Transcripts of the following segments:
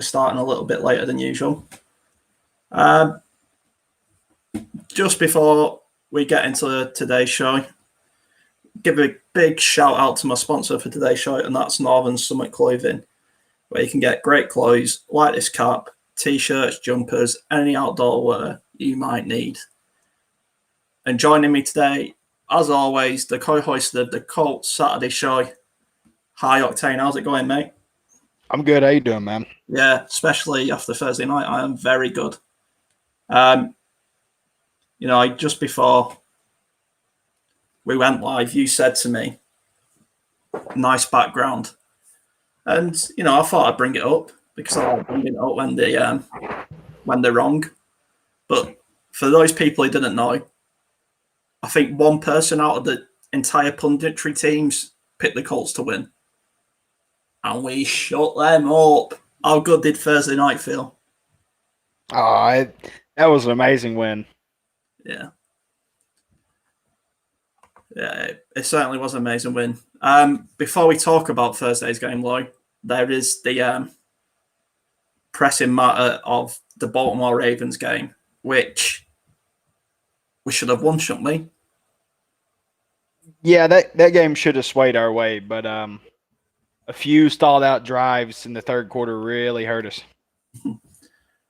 starting a little bit later than usual. Um, just before we get into today's show, give a big shout out to my sponsor for today's show, and that's Northern Summit Clothing, where you can get great clothes like this cap, t-shirts, jumpers, any outdoor wear you might need. And joining me today, as always, the co-host of the Colts Saturday show. Hi, Octane. How's it going, mate? I'm good. How you doing, man? Yeah, especially after Thursday night, I am very good. Just before we went live, you said to me, nice background. And, I thought I'd bring it up because I like bringing it up when they're wrong. But for those people who didn't know, I think one person out of the entire punditry teams picked the Colts to win. And we shut them up. How good did Thursday night feel? Oh, that was an amazing win. Yeah. Yeah, it certainly was an amazing win. Before we talk about Thursday's game, Lloyd, there is the pressing matter of the Baltimore Ravens game, which we should have won, shouldn't we? Yeah, that game should have swayed our way, but a few stalled out drives in the third quarter really hurt us.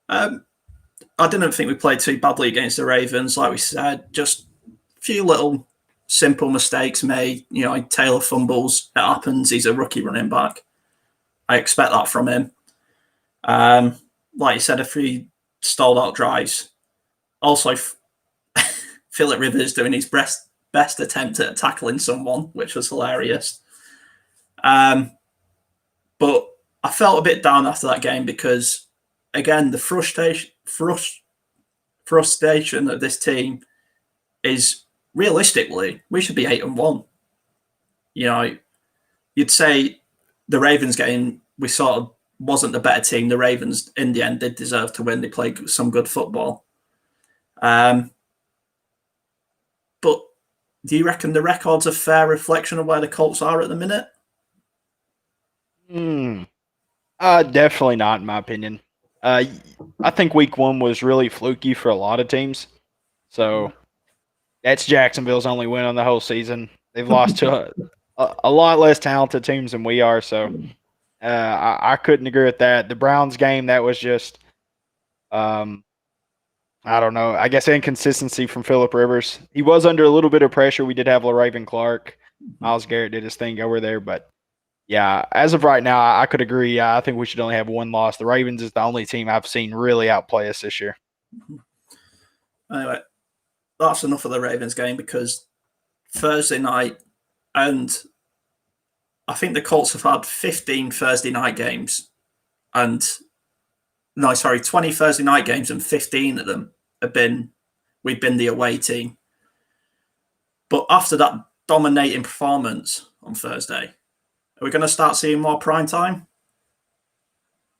I didn't think we played too badly against the Ravens. Like we said, just a few little simple mistakes made. Taylor fumbles. It happens. He's a rookie running back. I expect that from him. Like you said, a few stalled out drives. Also, Philip Rivers doing his best attempt at tackling someone, which was hilarious. But I felt a bit down after that game because, again, the frustration of this team is realistically we should be 8-1. You'd say the Ravens game we sort of wasn't the better team. The Ravens in the end did deserve to win. They played some good football. But do you reckon the record's a fair reflection of where the Colts are at the minute? Definitely not, in my opinion. I think week one was really fluky for a lot of teams. So that's Jacksonville's only win on the whole season. They've lost to a lot less talented teams than we are. So I couldn't agree with that. The Browns game, that was just, I don't know, I guess inconsistency from Philip Rivers. He was under a little bit of pressure. We did have LaRaven Clark. Myles Garrett did his thing over there, but yeah, as of right now, I could agree. I think we should only have one loss. The Ravens is the only team I've seen really outplay us this year. Anyway, that's enough of the Ravens game because Thursday night, and I think the Colts have had 15 Thursday night games, 20 Thursday night games, and 15 of them we've been the away team. But after that dominating performance on Thursday, are we going to start seeing more prime time?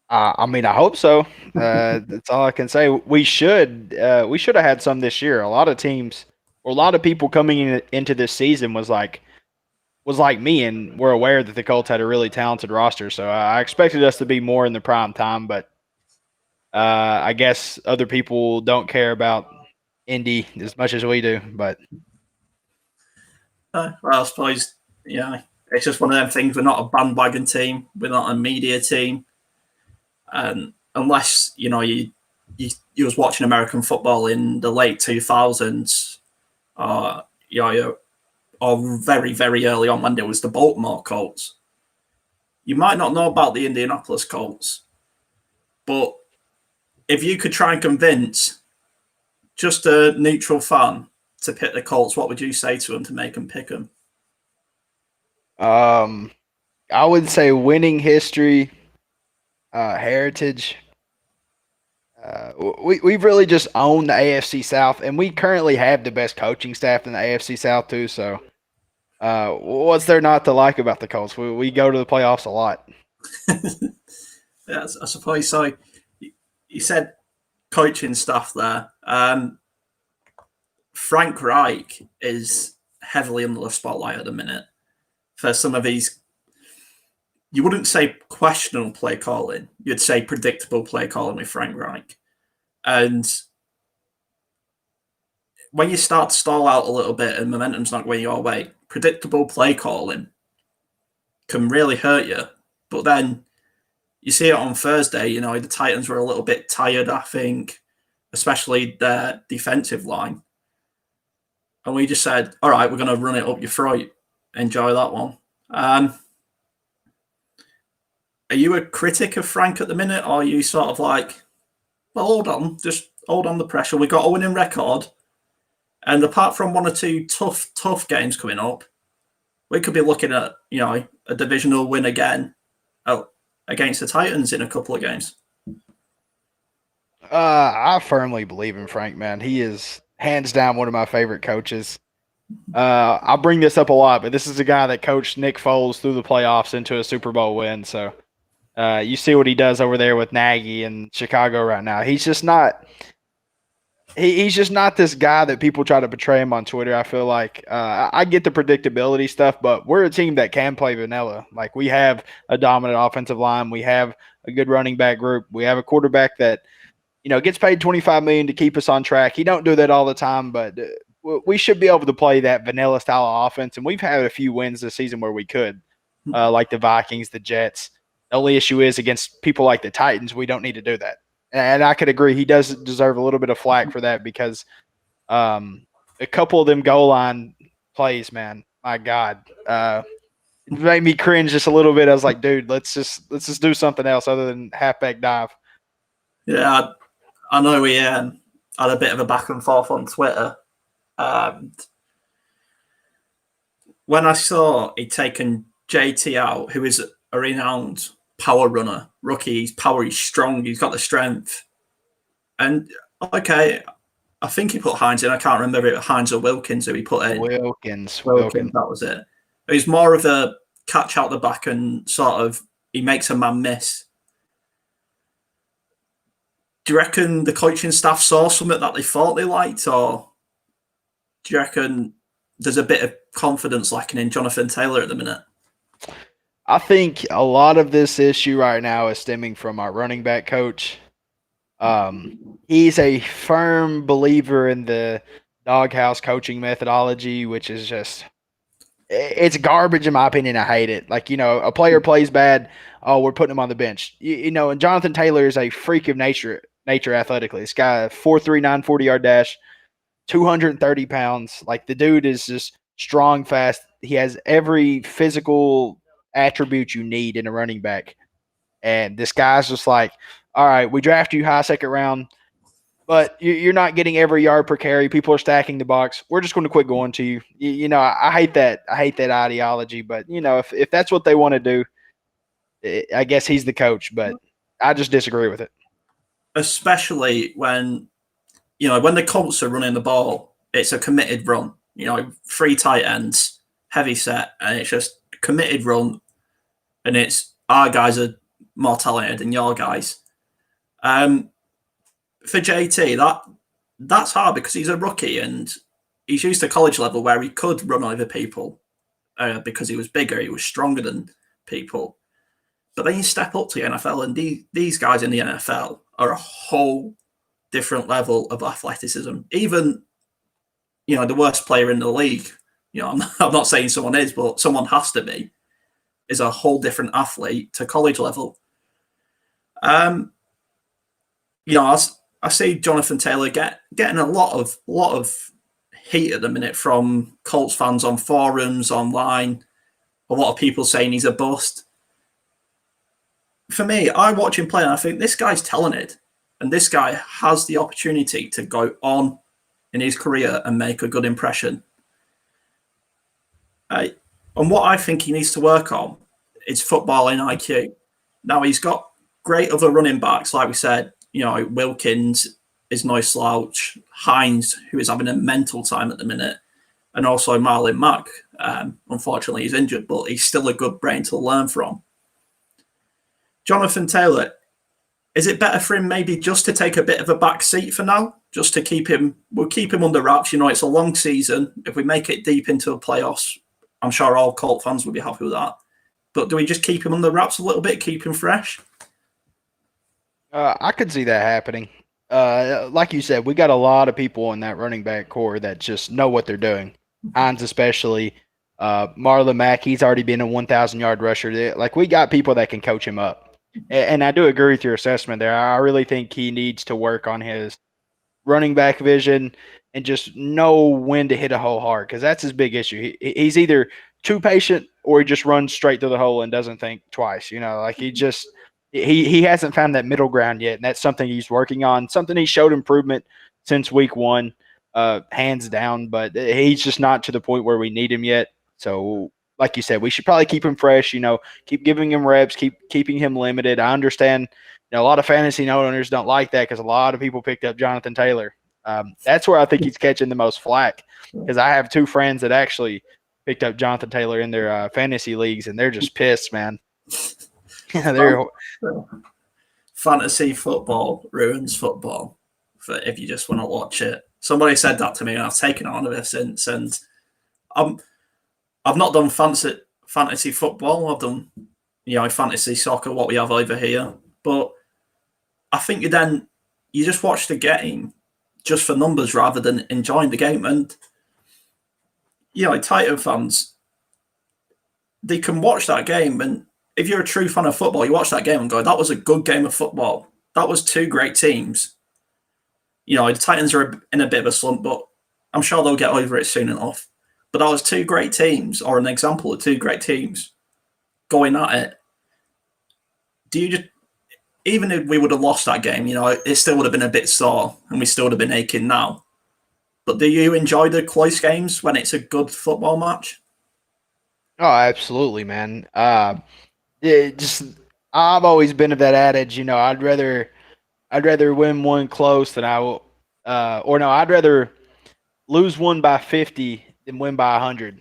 I hope so. That's all I can say. We should have had some this year. A lot of teams, or a lot of people coming into this season was like me, and we're aware that the Colts had a really talented roster. So I expected us to be more in the prime time, but I guess other people don't care about Indy as much as we do. But Well, I suppose it's just one of them things. We're not a bandwagon team. We're not a media team. And unless you was watching American football in the late 2000s, or very, very early on when there was the Baltimore Colts, you might not know about the Indianapolis Colts. But if you could try and convince just a neutral fan to pick the Colts, what would you say to them to make them pick them? I would say winning history, heritage. We've really just owned the AFC South, and we currently have the best coaching staff in the AFC South too. So, what's there not to like about the Colts? We go to the playoffs a lot. Yeah, I suppose so. You said coaching staff there. Frank Reich is heavily under the spotlight at the minute for some of these you wouldn't say questionable play calling. You'd say predictable play calling with Frank Reich. And when you start to stall out a little bit and momentum's not going your way, predictable play calling can really hurt you. But then you see it on Thursday, the Titans were a little bit tired, I think, especially their defensive line. And we just said, all right, we're going to run it up your throat. Enjoy that one. Are you a critic of Frank at the minute, or are you sort of like, well, hold on, just hold on the pressure. We got a winning record. And apart from one or two tough games coming up, we could be looking at, a divisional win again against the Titans in a couple of games. I firmly believe in Frank, man. He is hands down one of my favorite coaches. I bring this up a lot, but this is a guy that coached Nick Foles through the playoffs into a Super Bowl win. So you see what he does over there with Nagy in Chicago right now. He's just not he's just not this guy that people try to portray him on Twitter. I feel like I get the predictability stuff, but we're a team that can play vanilla. Like, we have a dominant offensive line. We have a good running back group. We have a quarterback that, gets paid $25 million to keep us on track. He don't do that all the time, but we should be able to play that vanilla style of offense. And we've had a few wins this season where we could, like the Vikings, the Jets. The only issue is against people like the Titans, we don't need to do that. And I could agree. He does deserve a little bit of flack for that because a couple of them goal line plays, man, my God, it made me cringe just a little bit. I was like, dude, let's just do something else other than halfback dive. Yeah, I know we had a bit of a back and forth on Twitter. When I saw he'd taken JT out, who is a renowned power runner, rookie, he's strong, he's got the strength. And okay, I think he put Hines in. I can't remember if it was Hines or Wilkins who he put in. Wilkins, that was it. He's more of a catch out the back and sort of he makes a man miss. Do you reckon the coaching staff saw something that they thought they liked, or do you reckon there's a bit of confidence lacking in Jonathan Taylor at the minute? I think a lot of this issue right now is stemming from our running back coach. He's a firm believer in the doghouse coaching methodology, which is just it's garbage in my opinion. I hate it. Like, a player plays bad, oh, we're putting him on the bench. And Jonathan Taylor is a freak of nature athletically. This guy, 4.39 40-yard dash, 230 pounds. Like, the dude is just strong, fast. He has every physical attribute you need in a running back. And this guy's just like, all right, we draft you high second round, but you're not getting every yard per carry. People are stacking the box. We're just going to quit going to you. I hate that. I hate that ideology. But, if that's what they want to do, I guess he's the coach. But I just disagree with it. Especially when the Colts are running the ball, it's a committed run. 3 tight ends, heavy set, and it's just committed run. And it's our guys are more talented than your guys. For JT, that's hard because he's a rookie and he's used to college level where he could run over people because he was bigger, he was stronger than people. But then you step up to the NFL, and these guys in the NFL are a whole different level of athleticism. Even, the worst player in the league, I'm not saying someone is, but someone has to be, is a whole different athlete to college level. I see Jonathan Taylor getting a lot of heat at the minute from Colts fans on forums, online. A lot of people saying he's a bust. For me, I watch him play and I think this guy's talented, and this guy has the opportunity to go on in his career and make a good impression. And what I think he needs to work on is footballing IQ. Now, he's got great other running backs, like we said. Wilkins is no slouch. Hines, who is having a mental time at the minute, and also Marlon Mack. Unfortunately, he's injured, but he's still a good brain to learn from. Jonathan Taylor, is it better for him maybe just to take a bit of a back seat for now? Just to keep him under wraps. It's a long season. If we make it deep into the playoffs, I'm sure all Colt fans will be happy with that. But do we just keep him under wraps a little bit, keep him fresh? I could see that happening. Like you said, we got a lot of people in that running back core that just know what they're doing. Hines especially. Marlon Mack, he's already been a 1,000-yard rusher. Like, we got people that can coach him up. And I do agree with your assessment there. I really think he needs to work on his running back vision and just know when to hit a hole hard, because that's his big issue. He's either too patient or he just runs straight through the hole and doesn't think twice. Like he hasn't found that middle ground yet, and that's something he's working on. Something he showed improvement since week one, hands down, but he's just not to the point where we need him yet. So, like you said, we should probably keep him fresh. Keep giving him reps, keeping him limited. I understand. A lot of fantasy owners don't like that because a lot of people picked up Jonathan Taylor. That's where I think he's catching the most flack, because I have two friends that actually picked up Jonathan Taylor in their fantasy leagues, and they're just pissed, man. Fantasy football ruins football if you just want to watch it. Somebody said that to me, and I've taken on of it since. And I've not done fantasy football. I've done fantasy soccer, what we have over here. But I think you just watch the game just for numbers rather than enjoying the game. And Titan fans, they can watch that game, and if you're a true fan of football, you watch that game and go, that was a good game of football. That was two great teams. The Titans are in a bit of a slump, but I'm sure they'll get over it soon enough. But that was two great teams, or an example of two great teams going at it. Do you just, even if we would have lost that game, it still would have been a bit sore and we still would have been aching now. But do you enjoy the close games when it's a good football match? Oh, absolutely, man. I've always been of that adage, I'd rather win one close than I'd rather lose one by 50 than win by 100.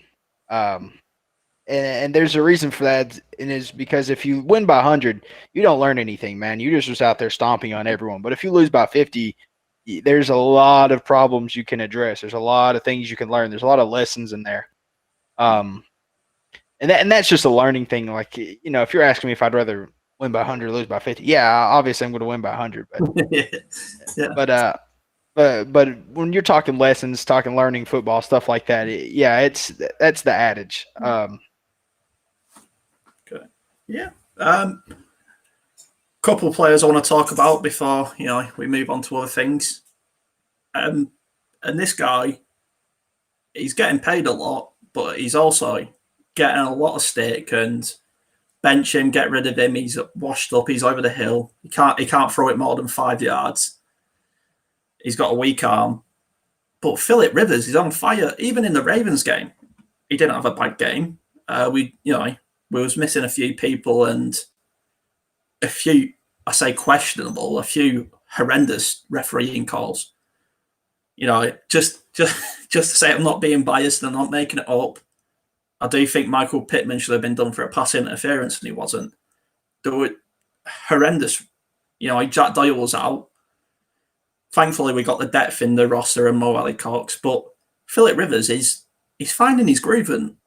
And there's a reason for that, and it's because if you win by 100, you don't learn anything, man. You just out there stomping on everyone. But if you lose by 50, there's a lot of problems you can address. There's a lot of things you can learn. There's a lot of lessons in there. And that's just a learning thing. Like, if you're asking me if I'd rather win by 100 or lose by 50, yeah, obviously I'm going to win by 100. But, yeah. But when you're talking lessons, talking learning football, stuff like that, that's the adage. Okay. Yeah. Couple players I want to talk about before we move on to other things. And this guy, he's getting paid a lot, but he's also getting a lot of stick. And bench him, get rid of him. He's washed up. He's over the hill. He can't throw it more than 5 yards. He's got a weak arm. But Philip Rivers is on fire. Even in the Ravens game, he didn't have a bad game. We was missing a few people and a few, I say questionable, a few horrendous refereeing calls. Just to say I'm not being biased and I'm not making it up. I do think Michael Pittman should have been done for a pass interference and he wasn't. There were horrendous. Jack Doyle was out. Thankfully, we got the depth in the roster and Mo Ali Cox, but Philip Rivers he's finding his groove, and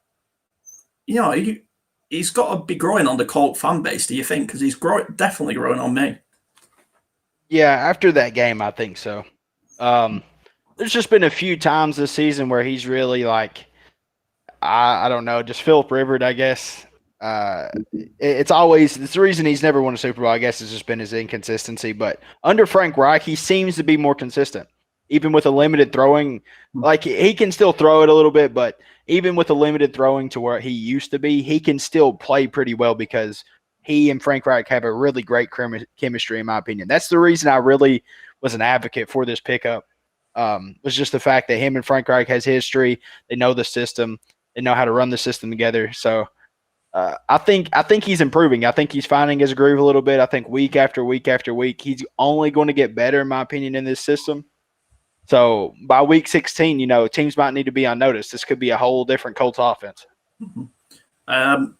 he's got to be growing on the Colt fan base. Do you think? Because he's definitely growing on me. Yeah, after that game, I think so. There's just been a few times this season where he's really like, I don't know, just Philip Rivers, I guess. It's the reason he's never won a Super Bowl, I guess, has just been his inconsistency. But under Frank Reich, he seems to be more consistent, even with a limited throwing. Like, he can still throw it a little bit, but even with a limited throwing to where he used to be, he can still play pretty well because he and Frank Reich have a really great chemistry, in my opinion. That's the reason I really was an advocate for this pickup. Was just the fact that him and Frank Reich has history. They know the system. They know how to run the system together. So I think he's improving. I think he's finding his groove a little bit. I think week after week after week, he's only going to get better, in my opinion, in this system. So by week 16, teams might need to be on notice. This could be a whole different Colts offense. Mm-hmm.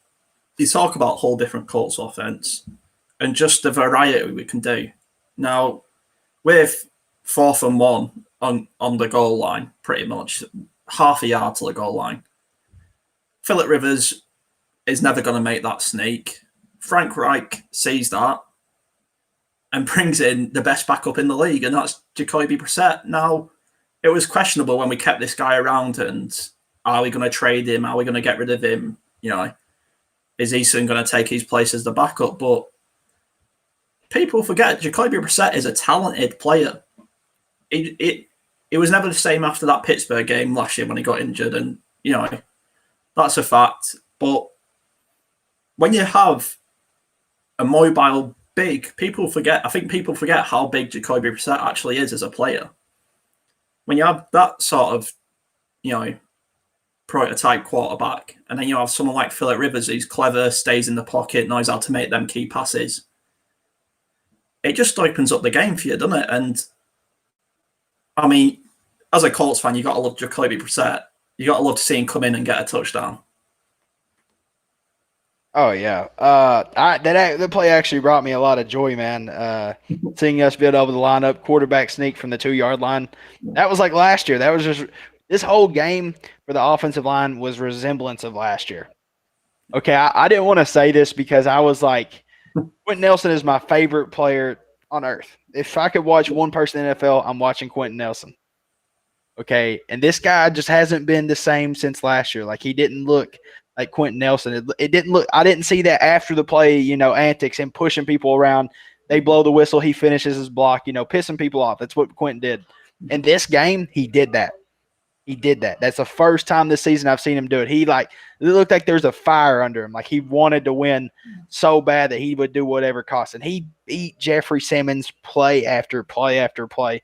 You talk about whole different Colts offense and just the variety we can do. Now, with 4th and 1 on the goal line, pretty much half a yard to the goal line, Philip Rivers is never going to make that sneak. Frank Reich sees that and brings in the best backup in the league, and that's Jacoby Brissett. Now, it was questionable when we kept this guy around, and are we going to trade him? Are we going to get rid of him? Is Eason going to take his place as the backup? But people forget Jacoby Brissett is a talented player. It was never the same after that Pittsburgh game last year when he got injured, and that's a fact. But when you have a mobile big, people forget. I think people forget how big Jacoby Brissett actually is as a player. When you have that sort of, prototype quarterback, and then you have someone like Phillip Rivers who's clever, stays in the pocket, knows how to make them key passes, it just opens up the game for you, doesn't it? And I mean, as a Colts fan, you got to love Jacoby Brissett. You got to love to see him come in and get a touchdown. Oh yeah, the play actually brought me a lot of joy, man. Seeing us build over the lineup, quarterback sneak from the 2-yard line. That was like last year. That was just this whole game for the offensive line was resemblance of last year. Okay, I didn't want to say this because I was like, Quentin Nelson is my favorite player on earth. If I could watch one person in the NFL, I'm watching Quentin Nelson. Okay, and this guy just hasn't been the same since last year. Like, he didn't look like Quentin Nelson. It didn't look. I didn't see that after the play, antics and pushing people around. They blow the whistle. He finishes his block, pissing people off. That's what Quentin did. In this game, he did that. He did that. That's the first time this season I've seen him do it. It looked like there's a fire under him. Like, he wanted to win so bad that he would do whatever cost. And he beat Jeffrey Simmons play after play after play.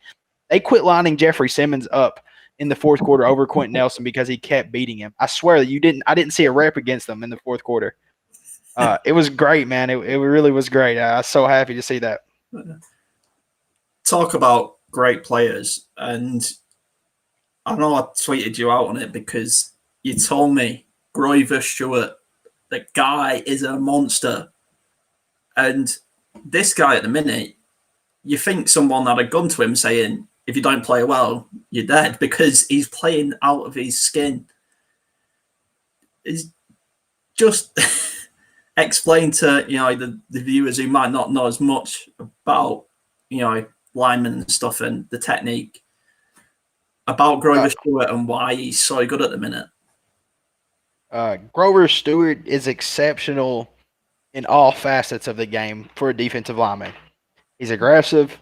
They quit lining Jeffrey Simmons up in the fourth quarter over Quentin Nelson because he kept beating him. I swear that I didn't see a rep against them in the fourth quarter. It was great, man. It really was great. I was so happy to see that. Talk about great players, and I know I tweeted you out on it because you told me Grover Stewart, the guy is a monster. And this guy at the minute, you think someone had a gun to him saying, if you don't play well, you're dead, because he's playing out of his skin. It's just explain to the viewers who might not know as much about linemen and stuff and the technique about Grover Stewart and why he's so good at the minute. Grover Stewart is exceptional in all facets of the game for a defensive lineman. He's aggressive.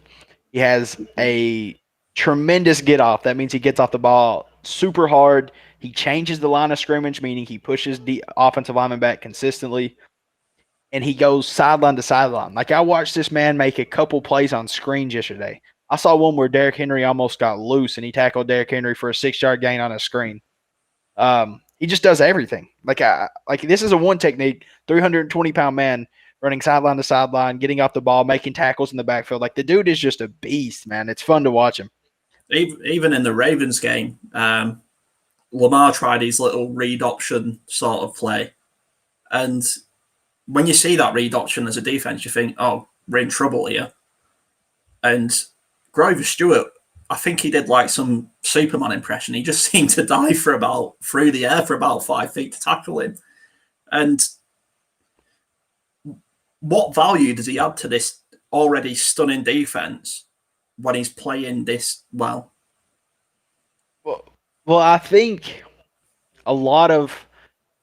He has a tremendous get off. That means he gets off the ball super hard. He changes the line of scrimmage, meaning he pushes the offensive lineman back consistently. And he goes sideline to sideline. Like, I watched this man make a couple plays on screens yesterday. I saw one where Derrick Henry almost got loose and he tackled Derrick Henry for a 6-yard gain on a screen. He just does everything. Like this is a one technique, 320-pound man running sideline to sideline, getting off the ball, making tackles in the backfield. Like, the dude is just a beast, man. It's fun to watch him. Even in the Ravens game, Lamar tried his little read option sort of play. And when you see that read option as a defense, you think, oh, we're in trouble here. And Grover Stewart, I think he did like some Superman impression. He just seemed to dive through the air for about 5 feet to tackle him. And what value does he add to this already stunning defense when he's playing this well? Well, I think a lot of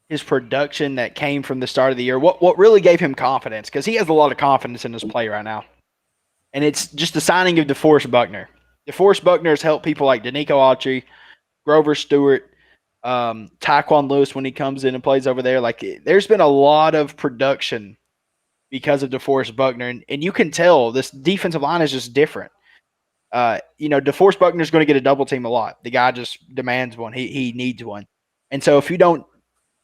his production that came from the start of the year, what really gave him confidence, because he has a lot of confidence in his play right now, and it's just the signing of DeForest Buckner. DeForest Buckner has helped people like Danico Autry, Grover Stewart, Tyquan Lewis when he comes in and plays over there. Like, there's been a lot of production because of DeForest Buckner, and you can tell this defensive line is just different. DeForest Buckner is going to get a double team a lot. The guy just demands one. He needs one. And so if you don't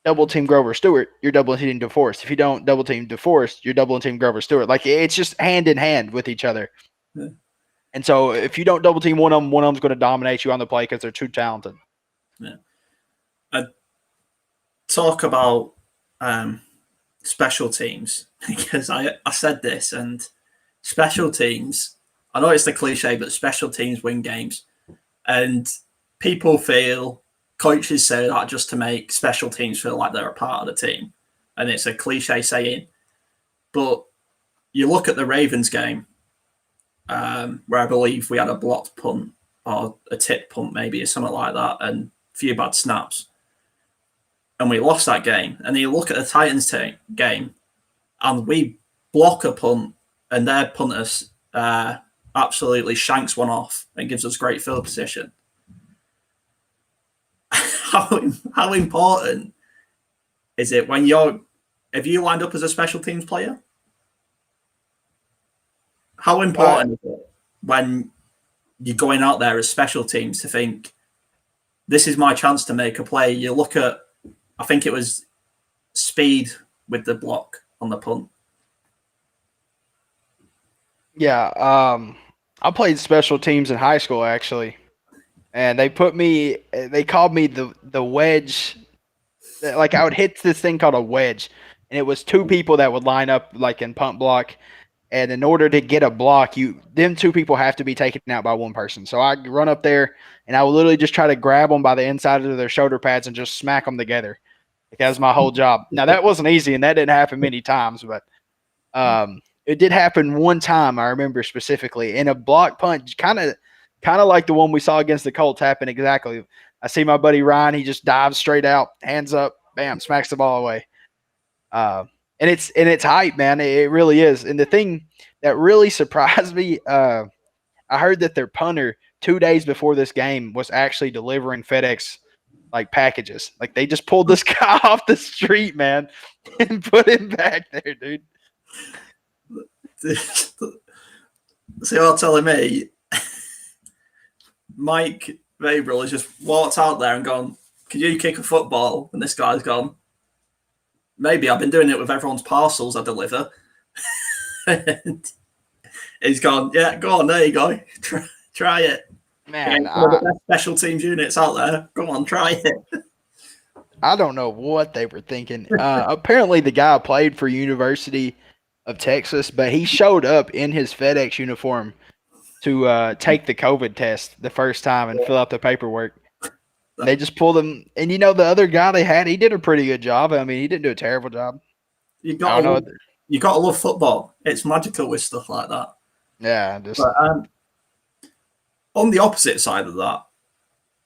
double team Grover Stewart, you're double teaming DeForest. If you don't double team DeForest, you're double team Grover Stewart. Like, it's just hand in hand with each other. Yeah. And so if you don't double team one of them's going to dominate you on the play because they're too talented. Yeah. I talk about special teams because I said this, and special teams, I know it's the cliche, but special teams win games. And people feel, coaches say that just to make special teams feel like they're a part of the team. and it's a cliche saying, but you look at the Ravens game, where I believe we had a blocked punt or a tip punt maybe or something like that, and a few bad snaps, and we lost that game. And then you look at the Titans game, and we block a punt, and their punter absolutely shanks one off and gives us great field position. How important is it when have you lined up as a special teams player? How important is it when you're going out there as special teams to think, this is my chance to make a play? You look at, I think it was Speed with the block on the punt. Yeah, I played special teams in high school actually, and they called me the wedge. Like I would hit this thing called a wedge, and it was two people that would line up like in punt block, and in order to get a block, them two people have to be taken out by one person. So I run up there, and I would literally just try to grab them by the inside of their shoulder pads and just smack them together. Like that was my whole job. Now that wasn't easy, and that didn't happen many times, but it did happen one time I remember specifically in a block punt, kind of like the one we saw against the Colts happen exactly. I see my buddy Ryan, he just dives straight out, hands up, bam, smacks the ball away. And it's hype, man. It really is. And the thing that really surprised me, I heard that their punter 2 days before this game was actually delivering FedEx like packages. Like they just pulled this guy off the street, man, and put him back there, dude. So you're telling me Mike Vrabel has just walked out there and gone, "Can you kick a football?" And this guy's gone, "Maybe, I've been doing it with everyone's parcels I deliver." And he's gone, "Yeah, go on, there you go. Try it." Man, one of the best special teams units out there. Go on, try it. I don't know what they were thinking. Apparently the guy played for University of Texas, but he showed up in his FedEx uniform to take the COVID test the first time and fill out the paperwork. They just pulled him. And, the other guy they had, he did a pretty good job. I mean, he didn't do a terrible job. You got to love football. It's magical with stuff like that. Yeah. But, on the opposite side of that,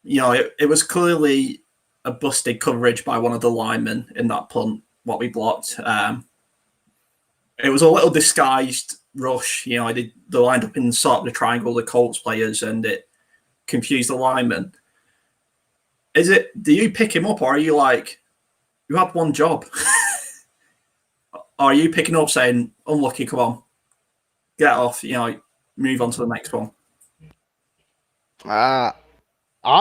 it was clearly a busted coverage by one of the linemen in that punt, what we blocked. It was a little disguised rush. They lined up in sort of the triangle, the Colts players, and it confused the lineman. Do you pick him up, or are you like, you had one job? Or are you picking up saying, unlucky, come on, get off, move on to the next one? I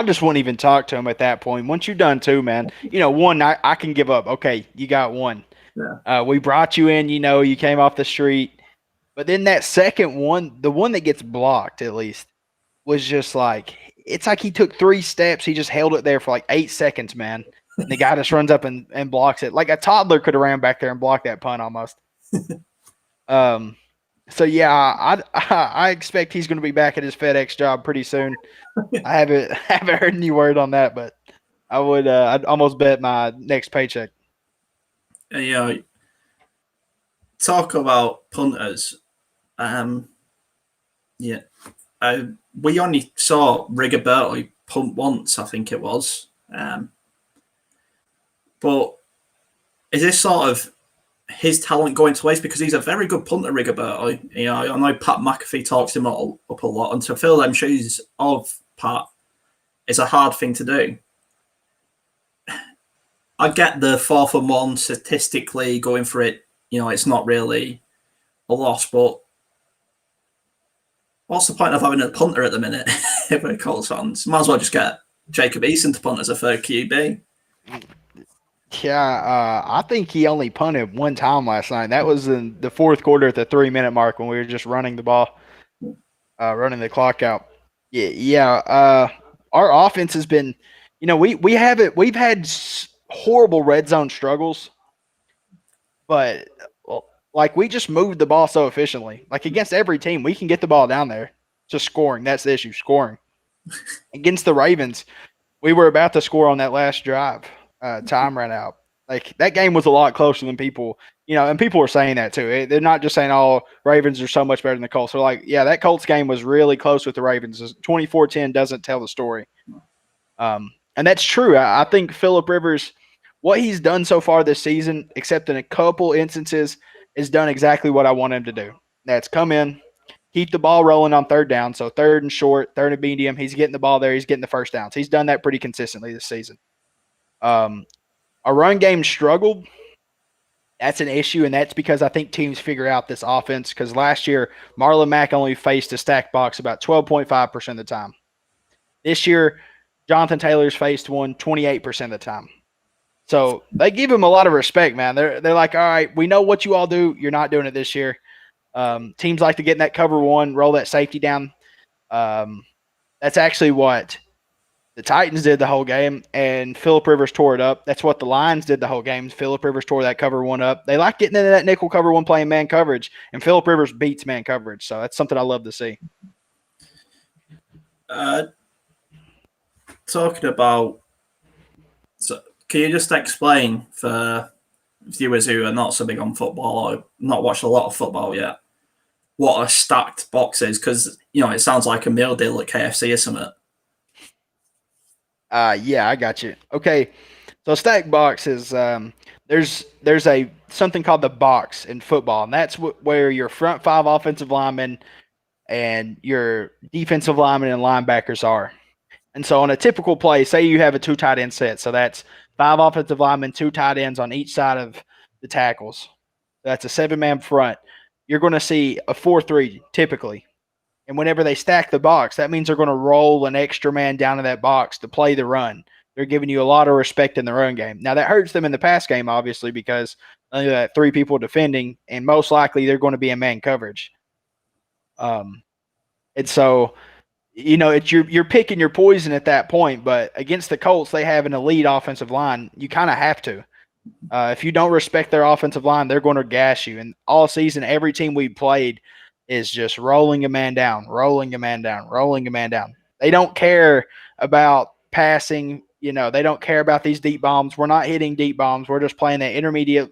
just wouldn't even talk to him at that point. Once you're done too, man, one, I can give up. Okay, you got one. Yeah. We brought you in, you came off the street. But then that second one, the one that gets blocked at least, was just like, it's like he took 3 steps. He just held it there for like 8 seconds, man. And the guy just runs up and blocks it. Like a toddler could have ran back there and blocked that punt almost. So, yeah, I expect he's going to be back at his FedEx job pretty soon. I haven't heard any word on that, but I'd almost bet my next paycheck. Talk about punters. We only saw Rigoberto punt once, I think it was. But is this sort of his talent going to waste? Because he's a very good punter, Rigoberto. I know Pat McAfee talks him up a lot, and to fill them shoes of Pat is a hard thing to do. I get the 4th and 1 statistically going for it. It's not really a loss, but what's the point of having a punter at the minute if we're Colts fans? Might as well just get Jacob Eason to punt as a third QB. Yeah, I think he only punted one time last night. That was in the 4th quarter at the 3-minute mark when we were just running the ball, running the clock out. Yeah. Our offense has been, we've had horrible red zone struggles, but like we just moved the ball so efficiently. Like against every team, we can get the ball down there. Just scoring. That's the issue, scoring. Against the Ravens, we were about to score on that last drive. Time ran out. Like that game was a lot closer than people, and people were saying that too. They're not just saying, "Oh, Ravens are so much better than the Colts." They're like, "Yeah, that Colts game was really close with the Ravens." 24-10 doesn't tell the story, and that's true. I think Philip Rivers, what he's done so far this season, except in a couple instances, has done exactly what I want him to do. That's come in, keep the ball rolling on third down. So third and short, third and medium. He's getting the ball there. He's getting the first downs. He's done that pretty consistently this season. Our run game struggled. That's an issue, and that's because I think teams figure out this offense. Because last year, Marlon Mack only faced a stack box about 12.5% of the time. This year, Jonathan Taylor's faced one 28% of the time. So they give him a lot of respect, man. They're like, all right, we know what you all do. You're not doing it this year. Teams like to get in that cover one, roll that safety down. That's actually what the Titans did the whole game, and Philip Rivers tore it up. That's what the Lions did the whole game. Philip Rivers tore that cover one up. They like getting into that nickel cover one playing man coverage, and Philip Rivers beats man coverage. So that's something I love to see. Talking about, so can you just explain for viewers who are not so big on football or not watched a lot of football yet, what a stacked box is? Because, it sounds like a meal deal at KFC or something. Yeah, I got you. Okay, so stack box is there's a something called the box in football, and that's where your front five offensive linemen and your defensive linemen and linebackers are. And so on a typical play, say you have a 2 tight end set, so that's 5 offensive linemen, 2 tight ends on each side of the tackles. That's a 7-man front. You're going to see a 4-3 typically. And whenever they stack the box, that means they're going to roll an extra man down to that box to play the run. They're giving you a lot of respect in the run game. Now, that hurts them in the pass game, obviously, because only got 3 people defending, and most likely they're going to be in man coverage. And so, you're picking your poison at that point. But against the Colts, they have an elite offensive line. You kind of have to. If you don't respect their offensive line, they're going to gas you. And all season, every team we played is just rolling a man down, rolling a man down, rolling a man down. They don't care about passing. They don't care about these deep bombs. We're not hitting deep bombs. We're just playing that intermediate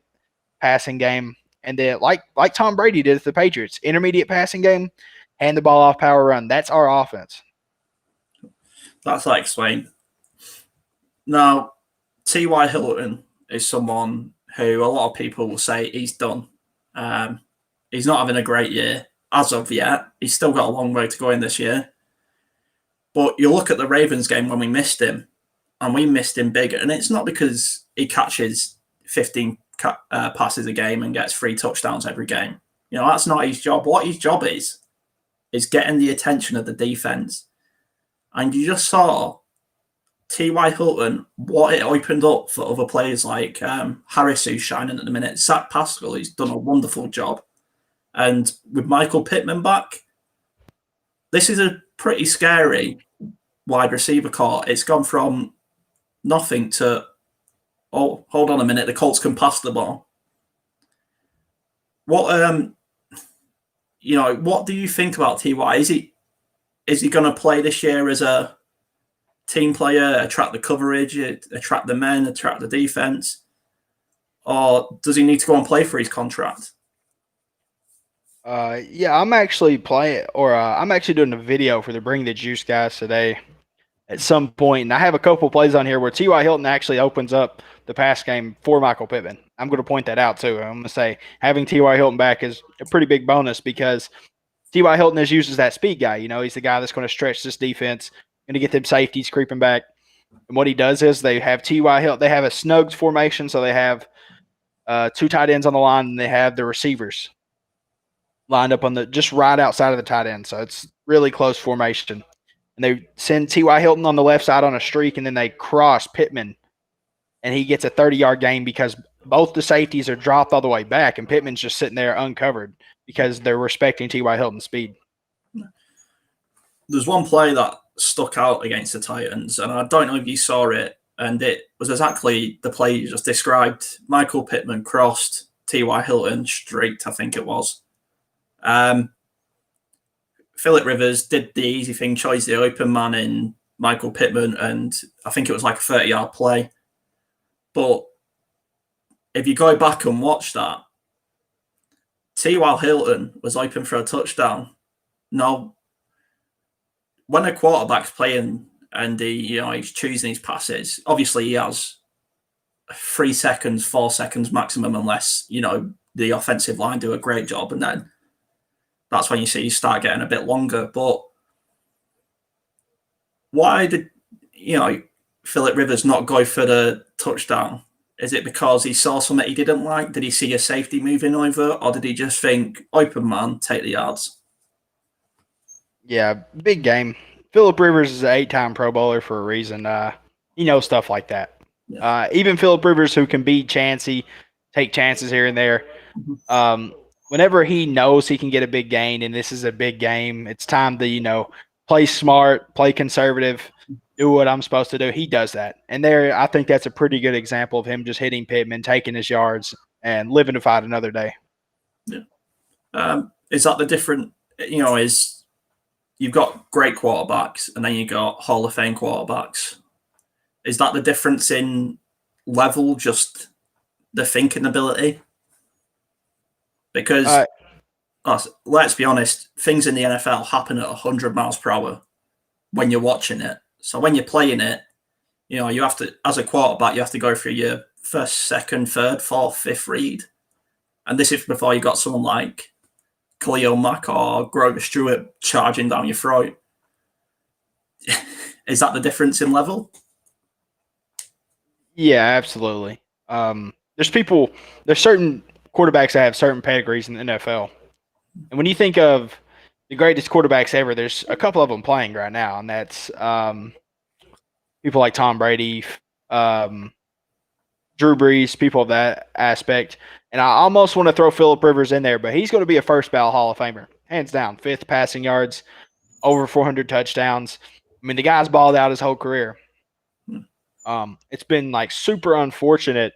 passing game. And then, like Tom Brady did at the Patriots, intermediate passing game, hand the ball off, power run. That's our offense. That's like explained. Now, T.Y. Hilton is someone who a lot of people will say he's done. He's not having a great year as of yet. He's still got a long way to go in this year. But you look at the Ravens game when we missed him, and we missed him big. And it's not because he catches 15 passes a game and gets 3 touchdowns every game. That's not his job. What his job is getting the attention of the defense. And you just saw T.Y. Hilton, what it opened up for other players like Harris, who's shining at the minute. Zach Pascal, who's done a wonderful job. And with Michael Pittman back, this is a pretty scary wide receiver core. It's gone from nothing to, oh, hold on a minute, the Colts can pass the ball. What what do you think about T.Y.? Is he going to play this year as a team player, attract the coverage, attract the men, attract the defense? Or does he need to go and play for his contract? Yeah, I'm actually I'm actually doing a video for the Bring the Juice guys today at some point, and I have a couple plays on here where T.Y. Hilton actually opens up the pass game for Michael Pittman. I'm going to point that out too. I'm going to say having T.Y. Hilton back is a pretty big bonus because T.Y. Hilton is used as that speed guy. He's the guy that's going to stretch this defense, going to get them safeties creeping back. And what he does is they have T.Y. Hilton. They have a snugs formation, so they have 2 tight ends on the line, and they have the receivers lined up on just right outside of the tight end. So it's really close formation. And they send T.Y. Hilton on the left side on a streak, and then they cross Pittman, and he gets a 30-yard gain because both the safeties are dropped all the way back, and Pittman's just sitting there uncovered because they're respecting T.Y. Hilton's speed. There's one play that stuck out against the Titans, and I don't know if you saw it, and it was exactly the play you just described. Michael Pittman crossed, T.Y. Hilton streaked, I think it was. Philip Rivers did the easy thing, chose the open man in Michael Pittman, and I think it was like a 30-yard play. But if you go back and watch that, T.Y. Hilton was open for a touchdown. No, when a quarterback's playing and he's choosing his passes, obviously he has 3 seconds, 4 seconds maximum, unless the offensive line do a great job, and then that's when you see you start getting a bit longer. But why did Philip Rivers not go for the touchdown? Is it because he saw something he didn't like? Did he see a safety moving over, or did he just think, open man, take the yards? Yeah, big game. Philip Rivers is an 8-time Pro Bowler for a reason. He knows stuff like that. Yeah. Even Philip Rivers, who can be chancy, take chances here and there, whenever he knows he can get a big gain and this is a big game, it's time to, play smart, play conservative, do what I'm supposed to do. He does that. And I think that's a pretty good example of him just hitting Pittman, taking his yards, and living to fight another day. Yeah. Is that the different, is you've got great quarterbacks and then you got Hall of Fame quarterbacks. Is that the difference in level, just the thinking ability? Because let's be honest, things in the NFL happen at 100 miles per hour when you're watching it. So when you're playing it, you have to, as a quarterback, you have to go through your first, second, third, fourth, fifth read. And this is before you got someone like Khalil Mack or Grover Stewart charging down your throat. Is that the difference in level? Yeah, absolutely. There's certain quarterbacks that have certain pedigrees in the NFL. And when you think of the greatest quarterbacks ever, there's a couple of them playing right now, and that's people like Tom Brady, Drew Brees, people of that aspect. And I almost want to throw Philip Rivers in there, but he's going to be a first ballot Hall of Famer, hands down. 5th passing yards, over 400 touchdowns. I mean, the guy's balled out his whole career. It's been super unfortunate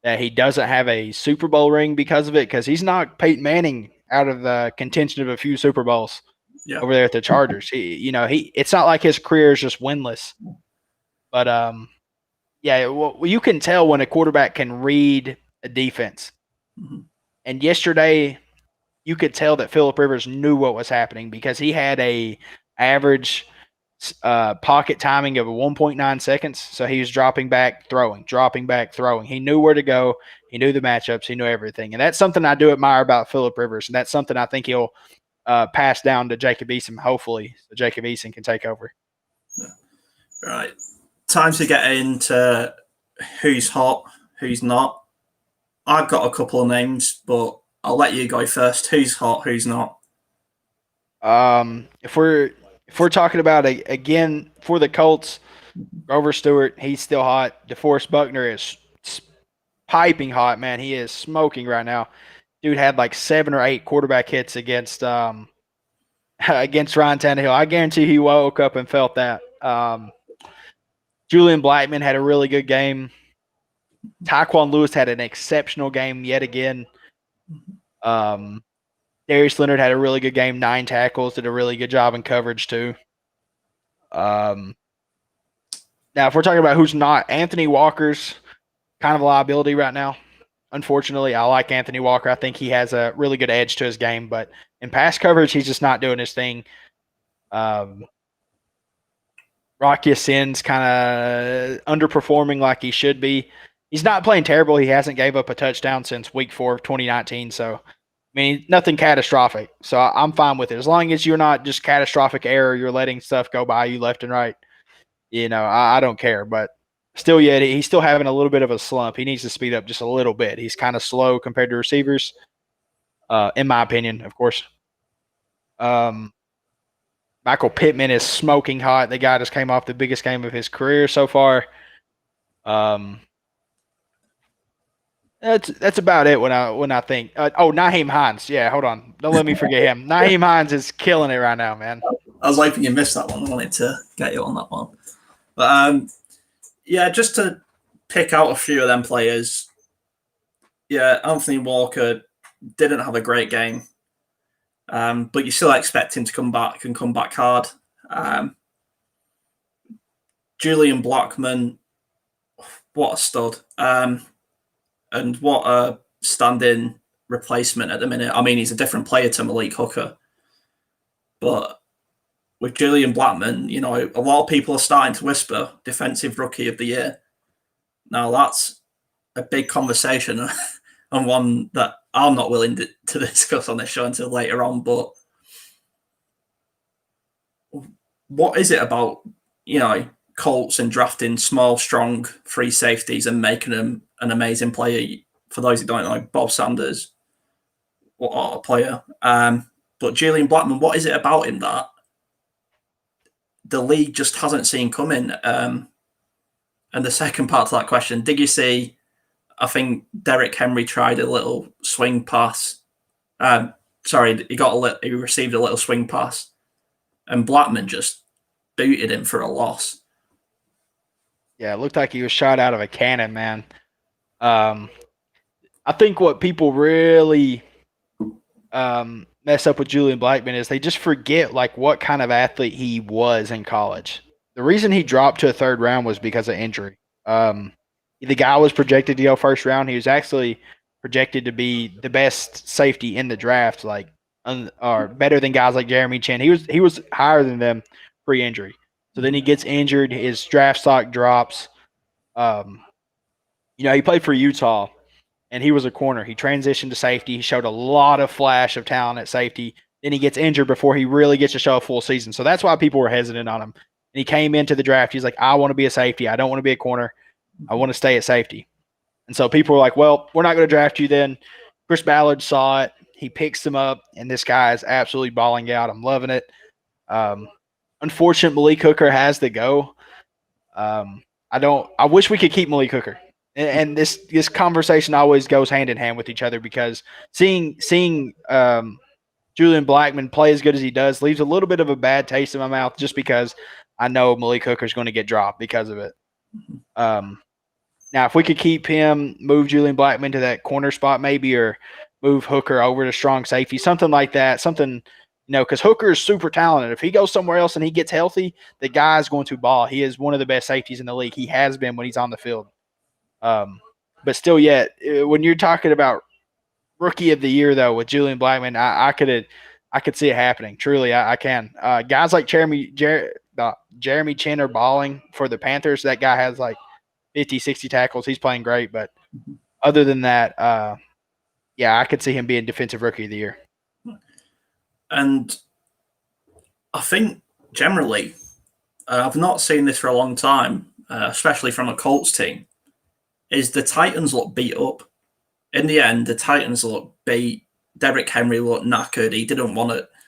that he doesn't have a Super Bowl ring because of it, because he's knocked Peyton Manning out of the contention of a few Super Bowls over there at the Chargers. It's not like his career is just winless, but you can tell when a quarterback can read a defense. Mm-hmm. And yesterday, you could tell that Philip Rivers knew what was happening because he had a average pocket timing of 1.9 seconds. So he was dropping back, throwing. He knew where to go. He knew the matchups. He knew everything. And that's something I do admire about Philip Rivers. And that's something I think he'll pass down to Jacob Eason, hopefully, so Jacob Eason can take over. Right. Time to get into who's hot, who's not. I've got a couple of names, but I'll let you go first. Who's hot, who's not? If we're talking about again for the Colts, Grover Stewart, he's still hot. DeForest Buckner is piping hot, man. He is smoking right now. Dude had 7 or 8 quarterback hits against Ryan Tannehill. I guarantee he woke up and felt that. Julian Blackmon had a really good game. Tyquan Lewis had an exceptional game yet again. Darius Leonard had a really good game, 9 tackles, did a really good job in coverage too. Now, if we're talking about who's not, Anthony Walker's kind of a liability right now. Unfortunately, I like Anthony Walker. I think he has a really good edge to his game, but in pass coverage, he's just not doing his thing. Rocky Ya-Sin's kind of underperforming like he should be. He's not playing terrible. He hasn't gave up a touchdown since week 4 of 2019, so – I mean, nothing catastrophic, so I'm fine with it. As long as you're not just catastrophic error, you're letting stuff go by you left and right. I don't care. But still, he's still having a little bit of a slump. He needs to speed up just a little bit. He's kind of slow compared to receivers, in my opinion, of course. Michael Pittman is smoking hot. The guy just came off the biggest game of his career so far. That's about it when I think. Nyheim Hines. Yeah, hold on. Don't let me forget him. Nyheim Hines is killing it right now, man. I was hoping you missed that one. I wanted to get you on that one. But, just to pick out a few of them players. Yeah, Anthony Walker didn't have a great game. But you still expect him to come back and come back hard. Julian Blackmon, what a stud. and what a stand-in replacement at the minute. I mean, he's a different player to Malik Hooker, but with Julian Blackman, you know, a lot of people are starting to whisper Defensive Rookie of the Year. Now, that's a big conversation and one that I'm not willing to discuss on this show until later on. But what is it about, you know, Colts and drafting small, strong, free safeties and making them an amazing player? For those who don't know, Bob Sanders, what a player. But Julian Blackman, what is it about him that the league just hasn't seen coming? And the second part to that question, did you see, I think Derrick Henry tried a little swing pass. He received a little swing pass, and Blackman just booted him for a loss. Yeah, it looked like he was shot out of a cannon, man. I think what people really mess up with Julian Blackman is they just forget like what kind of athlete he was in college. The reason he dropped to a third round was because of injury. The guy was projected to go first round. He was actually projected to be the best safety in the draft, or better than guys like Jeremy Chin. He was higher than them pre-injury. So then he gets injured. His draft stock drops. He played for Utah, and he was a corner. He transitioned to safety. He showed a lot of flash of talent at safety. Then he gets injured before he really gets to show a full season. So that's why people were hesitant on him. And he came into the draft. He's like, I want to be a safety. I don't want to be a corner. I want to stay at safety. And so people were like, well, we're not going to draft you then. Chris Ballard saw it. He picks him up, and this guy is absolutely balling out. I'm loving it. Unfortunately, Malik Hooker has to go. I wish we could keep Malik Hooker. And this conversation always goes hand in hand with each other, because seeing Julian Blackman play as good as he does leaves a little bit of a bad taste in my mouth, just because I know Malik Hooker is going to get dropped because of it. Now, if we could keep him, move Julian Blackman to that corner spot maybe, or move Hooker over to strong safety, something like that, because Hooker is super talented. If he goes somewhere else and he gets healthy, the guy's going to ball. He is one of the best safeties in the league. He has been when he's on the field. But still yet, when you're talking about Rookie of the Year, though, with Julian Blackman, I could see it happening. Truly, I can. Guys like Jeremy Chin are balling for the Panthers. That guy has like 50, 60 tackles. He's playing great. But other than that, I could see him being Defensive Rookie of the Year. And I think generally, I've not seen this for a long time, especially from a Colts team, is the Titans look beat up. In the end, the Titans look beat. Derrick Henry looked knackered.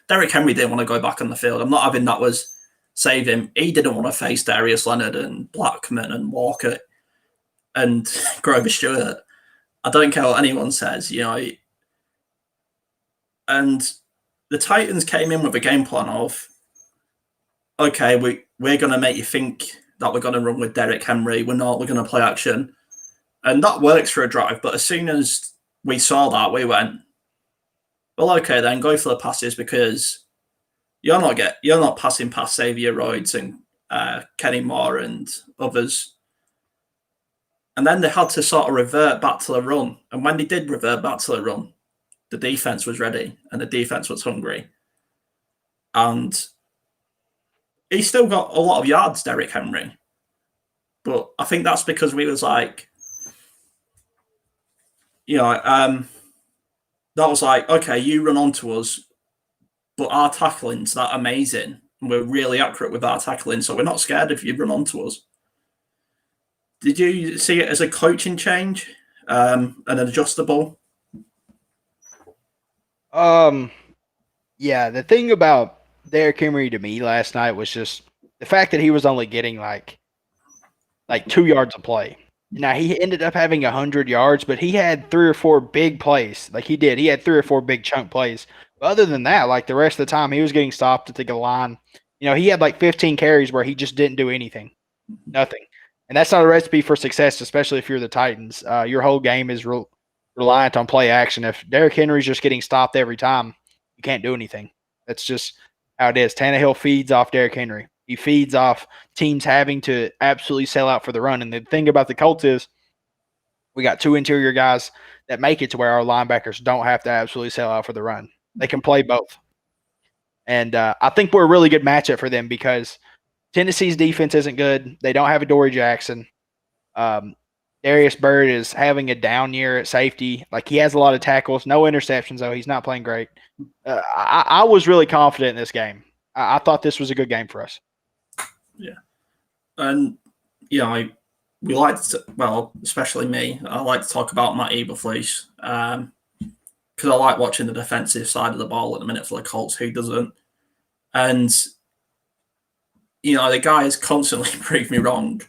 Derrick Henry didn't want to go back on the field. I'm not having that was save him. He didn't want to face Darius Leonard and Blackman and Walker and Grover Stewart. I don't care what anyone says, And the Titans came in with a game plan of, okay, we're going to make you think that we're going to run with Derrick Henry. We're not. We're going to play action. And that works for a drive. But as soon as we saw that, we went, well, okay, then go for the passes, because you're not passing past Xavier Rhodes and Kenny Moore and others. And then they had to sort of revert back to the run. And when they did revert back to the run, the defense was ready and the defense was hungry. And he still got a lot of yards, Derrick Henry. But I think that's because we was like, that was like, okay, you run onto us, but our tackling's that amazing. And we're really accurate with our tackling, so we're not scared if you run onto us. Did you see it as a coaching change, an adjustable? Yeah, the thing about Derrick Henry to me last night was just the fact that he was only getting like 2 yards of play. Now, he ended up having 100 yards, but he had 3 or 4 big plays. He had 3 or 4 big chunk plays. But other than that, the rest of the time, he was getting stopped at the goal line. He had 15 carries where he just didn't do anything. Nothing. And that's not a recipe for success, especially if you're the Titans. Your whole game is reliant on play action. If Derrick Henry's just getting stopped every time, you can't do anything. That's just how it is. Tannehill feeds off Derrick Henry. He feeds off teams having to absolutely sell out for the run. And the thing about the Colts is We got two interior guys that make it to where our linebackers don't have to absolutely sell out for the run. They can play both. And I think we're a really good matchup for them because Tennessee's defense isn't good. They don't have a Dory Jackson. Darius Byrd is having a down year at safety. Like, he has a lot of tackles, no interceptions, though. He's not playing great. I was really confident in this game. I thought this was a good game for us. Yeah. And, we like to, well, especially me, I like to talk about Matt Eberflus because I like watching the defensive side of the ball at the minute for the Colts. Who doesn't? And, the guy has constantly proved me wrong.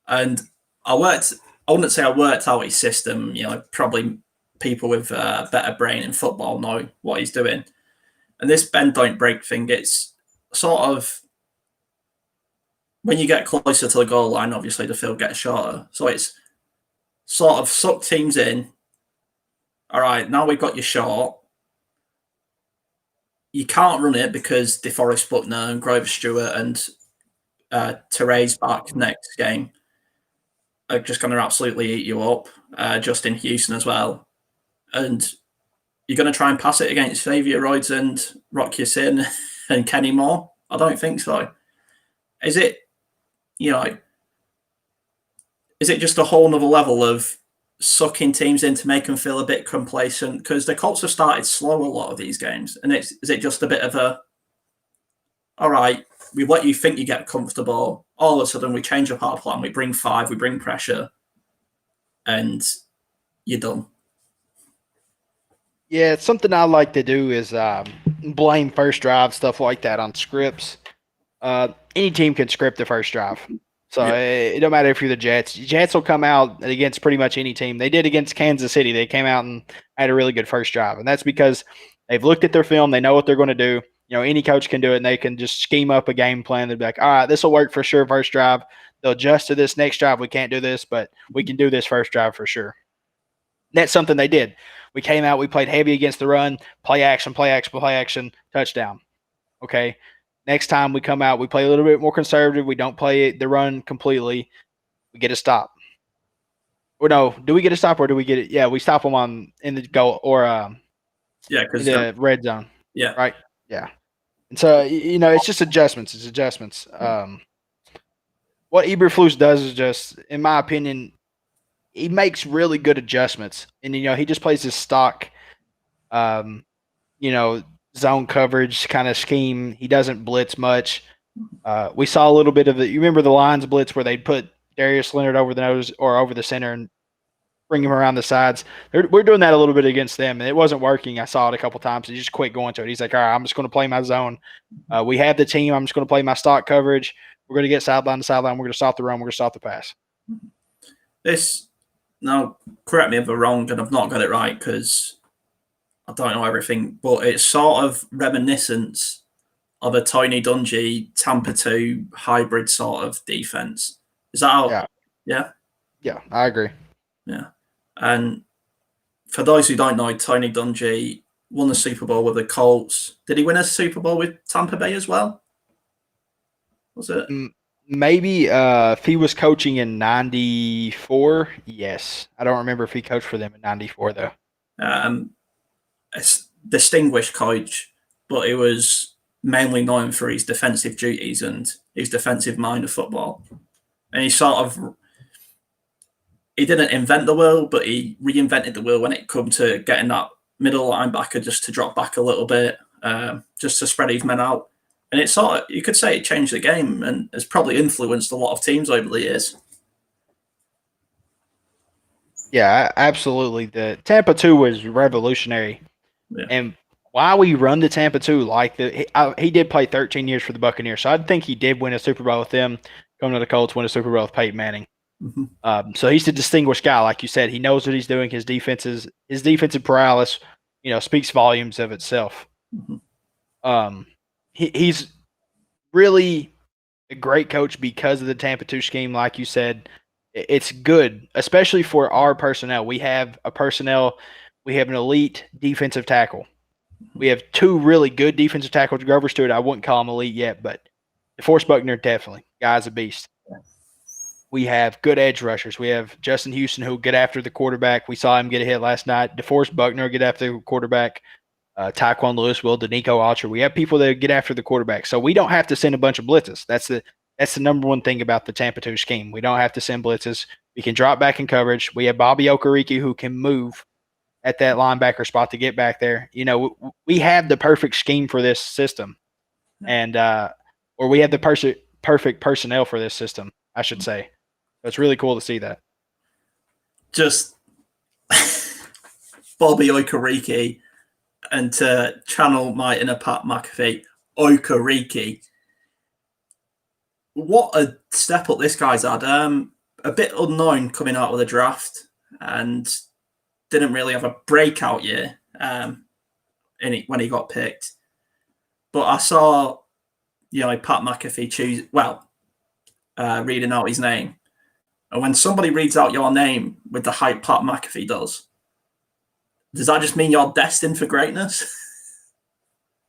And I wouldn't say I worked out his system. Probably people with a better brain in football know what he's doing. And this bend, don't break thing, it's sort of, when you get closer to the goal line, obviously the field gets shorter. So it's sort of suck teams in. All right, now we've got you short. You can't run it because DeForest Buckner and Grover Stewart and Therese back next game are just going to absolutely eat you up. Justin Houston as well. And you're going to try and pass it against Xavier Rhodes and Rock Ya-Sin and Kenny Moore? I don't think so. Is it, is it just a whole nother level of sucking teams in to make them feel a bit complacent? Because the Colts have started slow a lot of these games. And is it just a bit of a, all right, we let you think you get comfortable. All of a sudden, we change up our plan. We bring 5, we bring pressure, and you're done. Yeah, it's something I like to do is blame first drive, stuff like that on scripts. Any team can script the first drive. So it don't matter if you're the Jets. Jets will come out against pretty much any team. They did against Kansas City. They came out and had a really good first drive. And that's because they've looked at their film. They know what they're going to do. Any coach can do it, and they can just scheme up a game plan. They'll be like, all right, this will work for sure first drive. They'll adjust to this next drive. We can't do this, but we can do this first drive for sure. That's something they did. We came out, we played heavy against the run, play action, touchdown. Okay. Next time we come out, we play a little bit more conservative. We don't play the run completely. We get a stop. Or no, do we get a stop or do we get it? Yeah, we stop them in the goal or because the red zone. Yeah. Right. Yeah. And so, it's just adjustments. It's adjustments. What Eberflus does is just, in my opinion, he makes really good adjustments. And, he just plays his stock, zone coverage kind of scheme. He doesn't blitz much. We saw a little bit of you remember the Lions blitz where they'd put Darius Leonard over the nose or over the center and bring him around the sides. We're doing that a little bit against them, and it wasn't working. I saw it a couple times. He just quit going to it. He's like, all right, I'm just going to play my zone. We have the team. I'm just going to play my stock coverage. We're going to get sideline to sideline. We're going to stop the run. We're going to stop the pass. Now, correct me if I'm wrong, and I've not got it right because I don't know everything, but it's sort of reminiscent of a Tony Dungy Tampa 2 hybrid sort of defense. Is that how? Yeah? Yeah, I agree. Yeah. And for those who don't know, Tony Dungy won the Super Bowl with the Colts. Did he win a Super Bowl with Tampa Bay as well? Was it? Maybe if he was coaching in 94, yes. I don't remember if he coached for them in 94, though. A distinguished coach, but he was mainly known for his defensive duties and his defensive mind of football. And he didn't invent the wheel, but he reinvented the wheel when it come to getting that middle linebacker just to drop back a little bit, just to spread his men out. And it's sort of, you could say it changed the game and has probably influenced a lot of teams over the years. Yeah, absolutely. The Tampa 2 was revolutionary. Yeah. And why we run the Tampa 2 he did play 13 years for the Buccaneers, so I think he did win a Super Bowl with them. Coming to the Colts, win a Super Bowl with Peyton Manning. Mm-hmm. So he's a distinguished guy, like you said. He knows what he's doing. His defensive paralysis, speaks volumes of itself. Mm-hmm. He's really a great coach because of the Tampa 2 scheme, like you said. It's good, especially for our personnel. We have an elite defensive tackle. We have 2 really good defensive tackles. Grover Stewart, I wouldn't call him elite yet, but DeForest Buckner, definitely. Guy's a beast. We have good edge rushers. We have Justin Houston who will get after the quarterback. We saw him get a hit last night. DeForest Buckner get after the quarterback. Tyquan Lewis will, Danico Alcher. We have people that get after the quarterback. So we don't have to send a bunch of blitzes. That's the number one thing about the Tampa 2 scheme. We don't have to send blitzes. We can drop back in coverage. We have Bobby Okereke who can move at that linebacker spot to get back there. You know, we have the perfect scheme for this system. And or we have the perfect personnel for this system, I should say. So it's really cool to see that. Just Bobby Okereke, and to channel my inner Pat McAfee, Okereke. What a step up this guy's had. A bit unknown coming out of the draft and didn't really have a breakout year when he got picked. But I saw, Pat McAfee reading out his name. And when somebody reads out your name with the hype Pat McAfee does that just mean you're destined for greatness?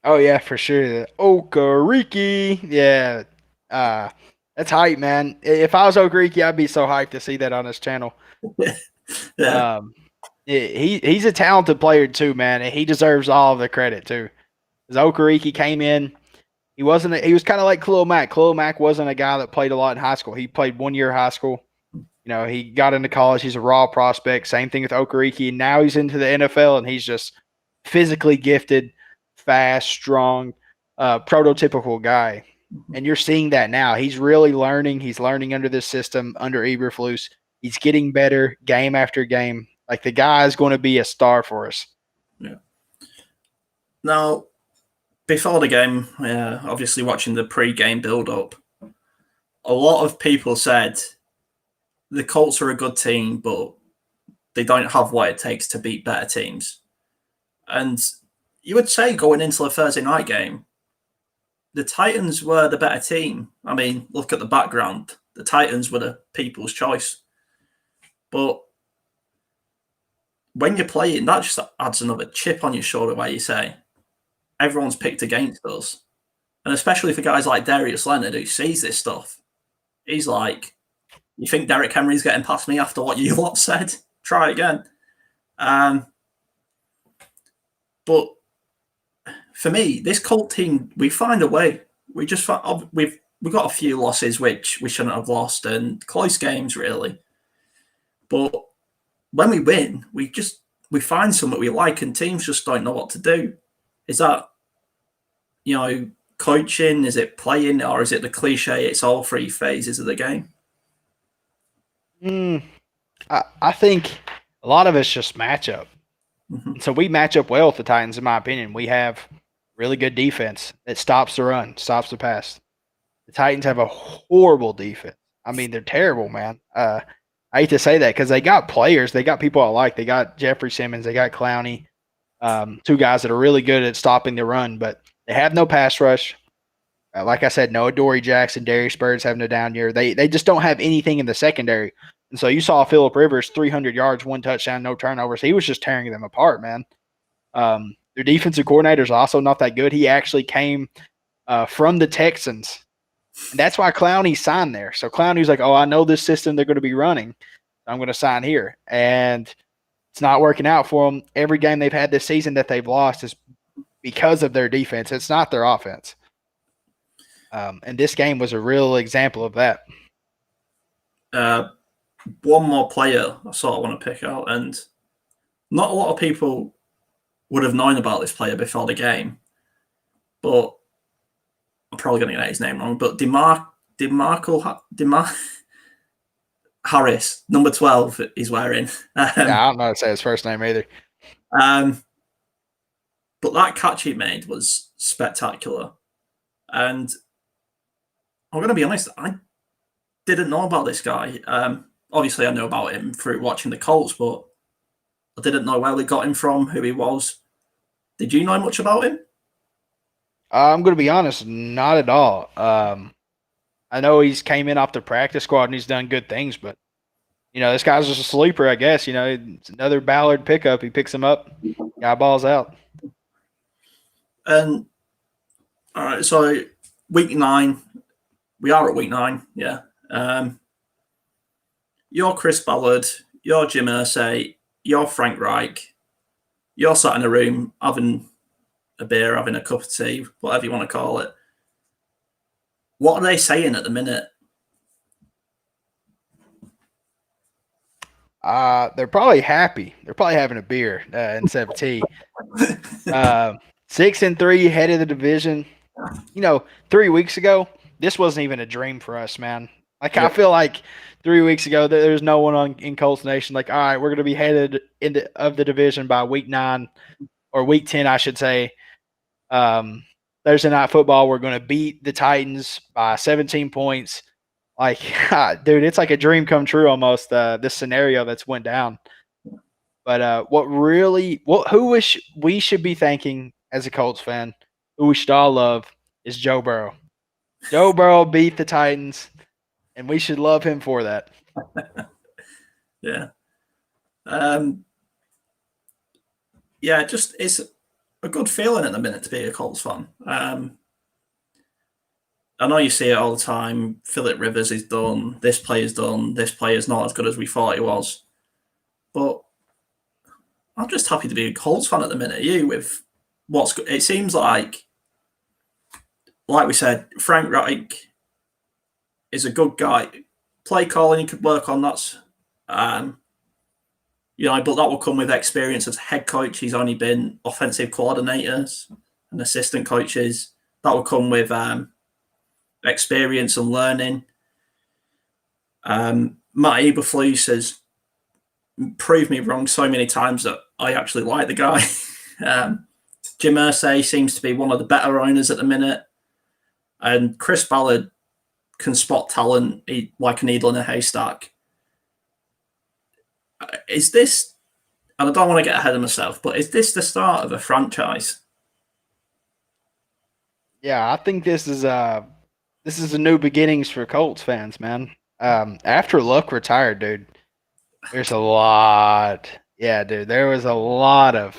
Oh, yeah, for sure. Okereke. Yeah. That's hype, man. If I was Okereke, I'd be so hyped to see that on his channel. Yeah. He's a talented player too, man. And he deserves all of the credit too. Because Okereke came in, he was kind of like Khalil Mack. Khalil Mack wasn't a guy that played a lot in high school. He played 1 year high school. He got into college. He's a raw prospect. Same thing with Okereke. Now he's into the NFL, and he's just physically gifted, fast, strong, prototypical guy. And you're seeing that now. He's really learning. He's learning under this system, under Eberflus. He's getting better game after game. Like, the guy is going to be a star for us. Yeah. Now, before the game, obviously watching the pre-game build-up, a lot of people said the Colts are a good team, but they don't have what it takes to beat better teams. And you would say going into the Thursday night game, the Titans were the better team. I mean, look at the background. The Titans were the people's choice. But when you're playing, that just adds another chip on your shoulder where you say, everyone's picked against us. And especially for guys like Darius Leonard who sees this stuff. He's like, you think Derrick Henry's getting past me after what you lot said? Try again. But for me, this Colt team, we find a way. We've got a few losses which we shouldn't have lost, and close games really. But when we win, we find something we like, and teams just don't know what to do. Is that, coaching? Is it playing, or is it the cliche? It's all three phases of the game. I think a lot of it's just matchup. Mm-hmm. So we match up well with the Titans, in my opinion. We have really good defense that stops the run, stops the pass. The Titans have a horrible defense. I mean, they're terrible, man. I hate to say that because they got players. They got people I like. They got Jeffrey Simmons. They got Clowney, two guys that are really good at stopping the run, but they have no pass rush. Like I said, no Adoree Jackson, Darius Bird's having a down year. They just don't have anything in the secondary. And so you saw Phillip Rivers, 300 yards, 1 touchdown, no turnovers. He was just tearing them apart, man. Their defensive coordinator is also not that good. He actually came from the Texans. And that's why Clowney signed there. So Clowney's like, I know this system they're going to be running. I'm going to sign here. And it's not working out for them. Every game they've had this season that they've lost is because of their defense. It's not their offense. And this game was a real example of that. One more player I sort of want to pick out, and not a lot of people would have known about this player before the game, but I'm probably going to get his name wrong, but DeMarco Harris, number 12, he's wearing. I don't know how to say his first name either. But that catch he made was spectacular. And I'm going to be honest, I didn't know about this guy. Obviously, I know about him through watching the Colts, but I didn't know where they got him from, who he was. Did you know much about him? I'm going to be honest, not at all. I know he's came in off the practice squad and he's done good things, but, this guy's just a sleeper, I guess. It's another Ballard pickup. He picks him up, guy balls out. And, all right, so week 9. We are at week 9, yeah. you're Chris Ballard, you're Jim Irsay, you're Frank Reich, you're sat in a room having a beer, having a cup of tea, whatever you want to call it. What are they saying at the minute? They're probably happy. They're probably having a beer instead of tea. 6-3, head of the division. 3 weeks ago, this wasn't even a dream for us, man. Like, I feel like 3 weeks ago, there's no one in Colts Nation like, all right, we're going to be headed of the division by week 9 or week 10, I should say. Thursday Night Football, we're going to beat the Titans by 17 points. Like, dude, it's like a dream come true almost, this scenario that's went down. But who we should be thanking as a Colts fan, who we should all love, is Joe Burrow. Joe Burrow beat the Titans, and we should love him for that. Yeah. Just it's a good feeling at the minute to be a Colts fan. I know you see it all the time. Phillip Rivers is done. This player's done. This player's not as good as we thought he was. But I'm just happy to be a Colts fan at the minute. With what's it seems like we said, Frank Reich is a good guy. Play calling he could work on. That's but that will come with experience as head coach. He's only been offensive coordinators and assistant coaches. That will come with experience and learning. Matt Eberflus has proved me wrong so many times that I actually like the guy. Jim Irsay seems to be one of the better owners at the minute. And Chris Ballard can spot talent like a needle in a haystack. Is this, and I don't want to get ahead of myself, but is this the start of a franchise? Yeah, I think this is a new beginnings for Colts fans, man. After Luck retired, dude, there's a lot. Yeah, dude, there was a lot of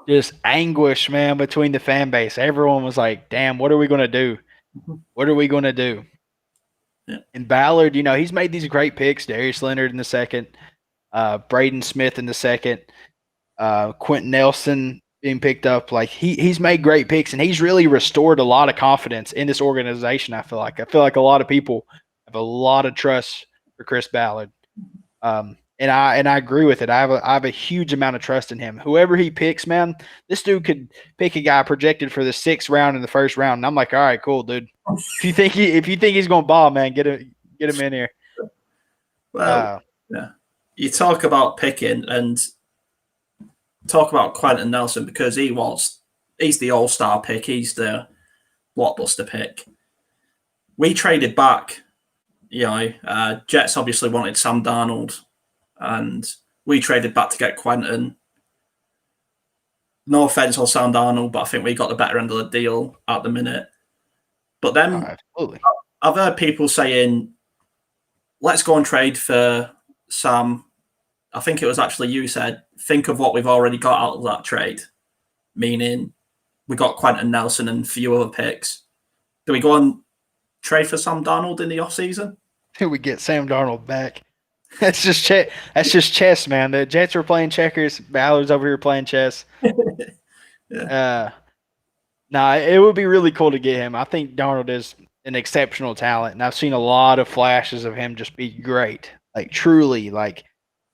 just anguish, man, between the fan base. Everyone was like, damn, what are we going to do? What are we going to do? Yeah. And Ballard, he's made these great picks. Darius Leonard in the second, Braden Smith in the second, Quentin Nelson being picked up. Like, he's made great picks, and he's really restored a lot of confidence in this organization. I feel like a lot of people have a lot of trust for Chris Ballard. And I agree with it. I have a huge amount of trust in him. Whoever he picks, man, this dude could pick a guy projected for the 6th round in the 1st round. And I'm like, all right, cool, dude. If you think he's going to ball, man, get him in here. Well, yeah. You talk about picking and talk about Quentin Nelson because he's the all-star pick. He's the blockbuster pick. We traded back. Jets obviously wanted Sam Darnold. And we traded back to get Quentin. No offense on Sam Darnold, but I think we got the better end of the deal at the minute. But then I've heard people saying, let's go and trade for Sam. I think it was actually you said, think of what we've already got out of that trade. Meaning we got Quentin Nelson and a few other picks. Do we go and trade for Sam Darnold in the offseason? We get Sam Darnold back. That's just chess, man. The Jets are playing checkers. Ballard's over here playing chess. Yeah. It would be really cool to get him. I think Darnold is an exceptional talent, and I've seen a lot of flashes of him just be great. Like, truly, like,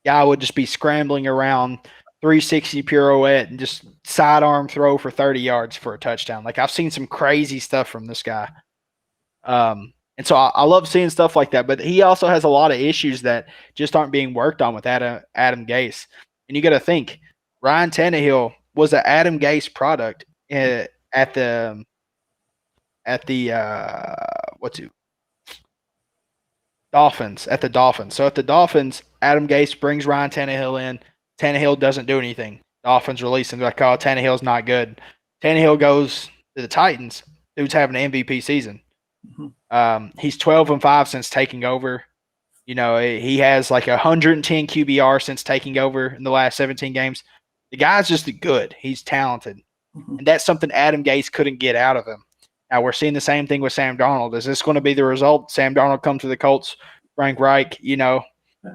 guy would just be scrambling around 360 pirouette and just sidearm throw for 30 yards for a touchdown. Like, I've seen some crazy stuff from this guy. And so I love seeing stuff like that, but he also has a lot of issues that just aren't being worked on with Adam Gase. And you got to think, Ryan Tannehill was an Adam Gase product at the Dolphins. So at the Dolphins, Adam Gase brings Ryan Tannehill in. Tannehill doesn't do anything. Dolphins release him. They're like, oh, Tannehill's not good. Tannehill goes to the Titans. Dude's having an MVP season. He's 12-5 since taking over. He has like 110 QBR since taking over in the last 17 games. The guy's just good. He's talented. And that's something Adam Gase couldn't get out of him. Now we're seeing the same thing with Sam Darnold. Is this going to be the result? Sam Darnold comes to the Colts, Frank Reich,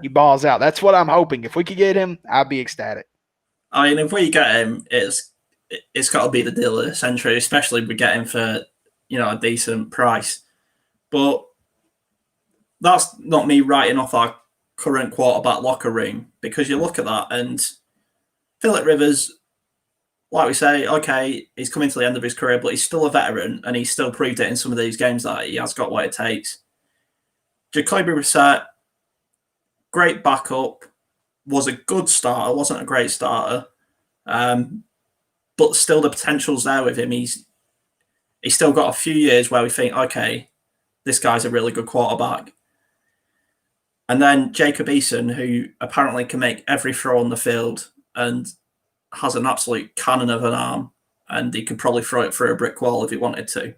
He balls out. That's what I'm hoping. If we could get him, I'd be ecstatic. I mean, if we get him, it's got to be the deal of the century, especially if we get him for a decent price. But that's not me writing off our current quarterback locker room, because you look at that and Philip Rivers, like we say, okay, he's coming to the end of his career, but he's still a veteran and he's still proved it in some of these games that he has got what it takes. Jacoby Brissett, great backup, was a good starter, wasn't a great starter, but still the potential's there with him. He's still got a few years where we think, okay, this guy's a really good quarterback. And then Jacob Eason, who apparently can make every throw on the field and has an absolute cannon of an arm, and he could probably throw it through a brick wall if he wanted to.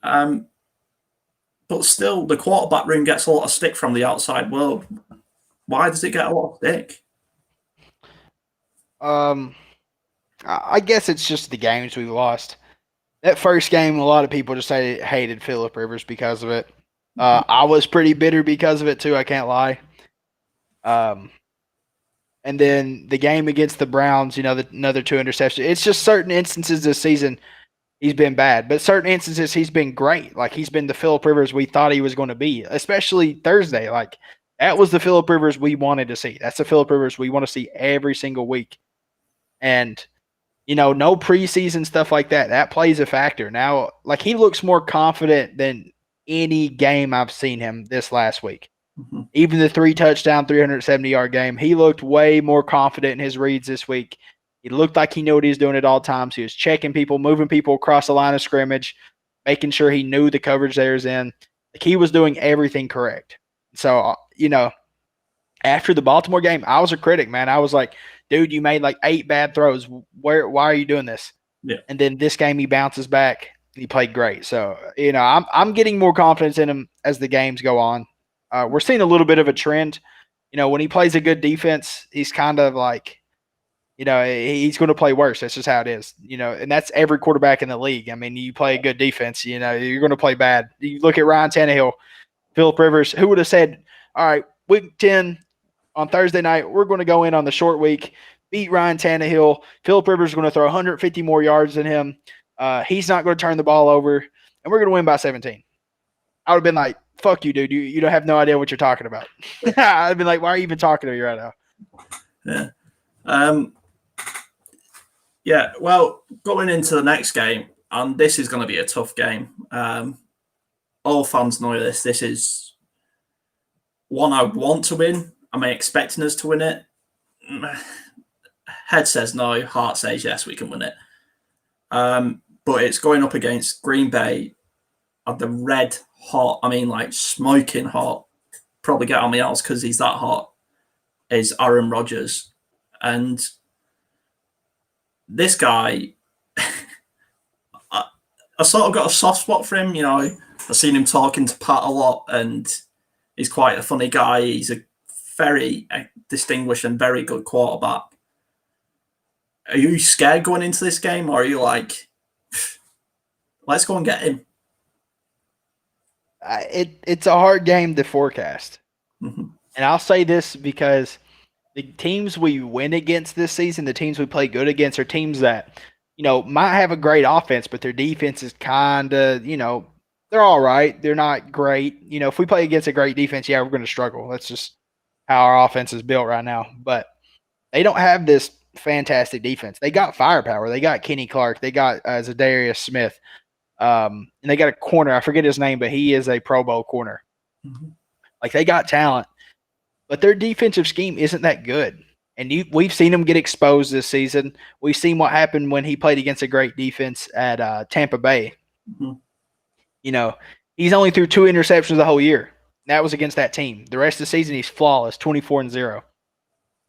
But still, the quarterback room gets a lot of stick from the outside world. Why does it get a lot of stick? I guess it's just the games we've lost. That first game, a lot of people just hated Philip Rivers because of it. I was pretty bitter because of it too. I can't lie. And then the game against the Browns, another 2 interceptions. It's just certain instances this season he's been bad, but certain instances he's been great. Like, he's been the Philip Rivers we thought he was going to be, especially Thursday. Like, that was the Philip Rivers we wanted to see. That's the Philip Rivers we want to see every single week. And no preseason stuff like that. That plays a factor. Now, like, he looks more confident than any game I've seen him this last week. Mm-hmm. Even the 3-touchdown, 370-yard game, he looked way more confident in his reads this week. He looked like he knew what he was doing at all times. He was checking people, moving people across the line of scrimmage, making sure he knew the coverage they was in. Like, he was doing everything correct. So, after the Baltimore game, I was a critic, man. I was like, dude, you made like 8 bad throws. Why are you doing this? Yeah. And then this game, he bounces back. He played great. So, I'm getting more confidence in him as the games go on. We're seeing a little bit of a trend. When he plays a good defense, he's kind of like, he's going to play worse. That's just how it is. And that's every quarterback in the league. I mean, you play a good defense, you're going to play bad. You look at Ryan Tannehill, Philip Rivers. Who would have said, all right, week 10 on Thursday night, we're going to go in on the short week, beat Ryan Tannehill. Philip Rivers is going to throw 150 more yards than him. He's not going to turn the ball over, and we're going to win by 17. I would have been like, fuck you, dude. You don't have no idea what you're talking about. I'd been like, why are you even talking to me right now? Yeah. Yeah, well, going into the next game, and this is going to be a tough game. All fans know this. This is one I want to win. Am I expecting us to win it? Head says no. Heart says yes, we can win it. But it's going up against Green Bay at the red hot, like smoking hot, probably get on me else because he's that hot, is Aaron Rodgers. And this guy, I sort of got a soft spot for him. I've seen him talking to Pat a lot, and he's quite a funny guy. He's a very distinguished and very good quarterback. Are you scared going into this game, or are you like, let's go and get him? It's a hard game to forecast. Mm-hmm. And I'll say this because the teams we win against this season, the teams we play good against, are teams that, might have a great offense, but their defense is kind of, they're all right. They're not great. If we play against a great defense, yeah, we're going to struggle. That's just how our offense is built right now. But they don't have this fantastic defense. They got firepower. They got Kenny Clark. They got Zadarius Smith. And they got a corner. I forget his name, but he is a Pro Bowl corner. Mm-hmm. Like, they got talent, but their defensive scheme isn't that good. And we've seen him get exposed this season. We've seen what happened when he played against a great defense at Tampa Bay. Mm-hmm. He's only threw 2 interceptions the whole year. That was against that team. The rest of the season, he's flawless, 24-0.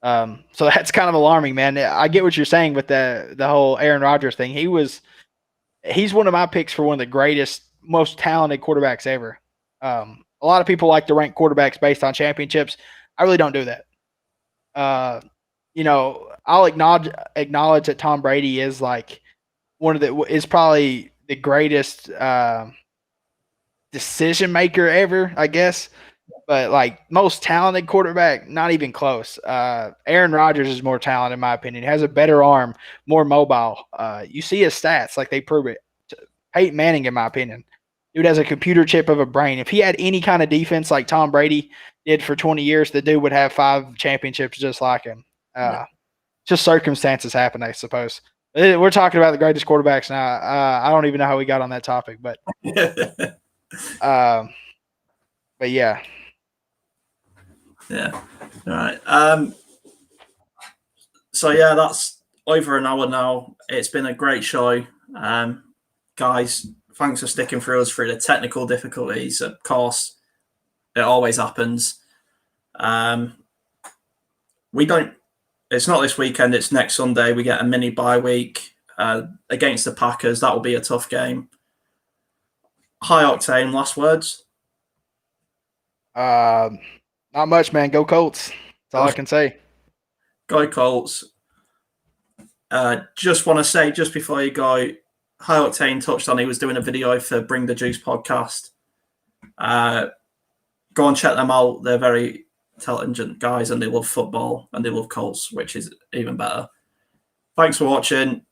So that's kind of alarming, man. I get what you're saying with the whole Aaron Rodgers thing. He's one of my picks for one of the greatest, most talented quarterbacks ever. A lot of people like to rank quarterbacks based on championships. I really don't do that. I'll acknowledge that Tom Brady is like is probably the greatest decision maker ever, I guess. But like most talented quarterback, not even close. Aaron Rodgers is more talented in my opinion. He has a better arm, more mobile. You see his stats, like they prove it. Peyton Manning, in my opinion, dude has a computer chip of a brain. If he had any kind of defense like Tom Brady did for 20 years, the dude would have 5 championships just like him. Just circumstances happen, I suppose. We're talking about the greatest quarterbacks now. I don't even know how we got on that topic, but yeah. Yeah. All right. So yeah, that's over an hour now. It's been a great show. Guys, thanks for sticking through us through the technical difficulties. Of course, it always happens. We don't. It's not this weekend. It's next Sunday. We get a mini bye week against the Packers. That will be a tough game. High Octane, last words. Not much, man. Go Colts. That's all I can say. Go Colts. Just want to say, just before you go, High Octane touched on he was doing a video for Bring the Juice podcast. Go and check them out. They're very intelligent guys and they love football and they love Colts, which is even better. Thanks for watching.